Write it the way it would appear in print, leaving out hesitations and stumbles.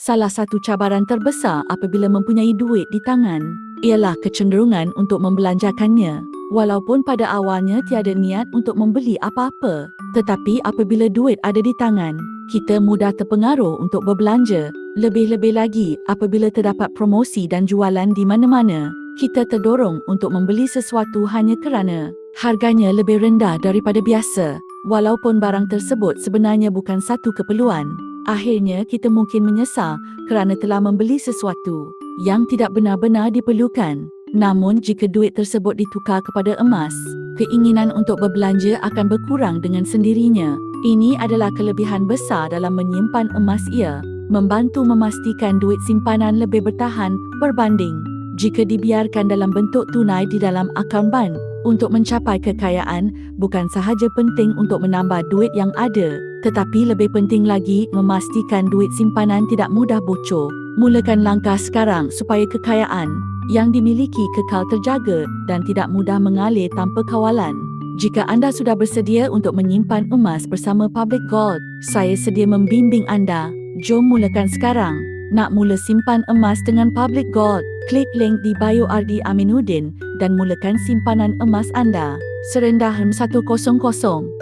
Salah satu cabaran terbesar apabila mempunyai duit di tangan ialah kecenderungan untuk membelanjakannya. Walaupun pada awalnya tiada niat untuk membeli apa-apa, tetapi apabila duit ada di tangan, kita mudah terpengaruh untuk berbelanja. Lebih-lebih lagi apabila terdapat promosi dan jualan di mana-mana, kita terdorong untuk membeli sesuatu hanya kerana harganya lebih rendah daripada biasa. Walaupun barang tersebut sebenarnya bukan satu keperluan, akhirnya kita mungkin menyesal kerana telah membeli sesuatu yang tidak benar-benar diperlukan. Namun jika duit tersebut ditukar kepada emas, keinginan untuk berbelanja akan berkurang dengan sendirinya. Ini adalah kelebihan besar dalam menyimpan emas, ia membantu memastikan duit simpanan lebih bertahan berbanding jika dibiarkan dalam bentuk tunai di dalam akaun bank. Untuk mencapai kekayaan, bukan sahaja penting untuk menambah duit yang ada, tetapi lebih penting lagi memastikan duit simpanan tidak mudah bocor. Mulakan langkah sekarang supaya kekayaan yang dimiliki kekal terjaga dan tidak mudah mengalir tanpa kawalan. Jika anda sudah bersedia untuk menyimpan emas bersama Public Gold, saya sedia membimbing anda. Jom mulakan sekarang. Nak mula simpan emas dengan Public Gold? Klik link di bio RD Aminuddin dan mulakan simpanan emas anda serendah RM100.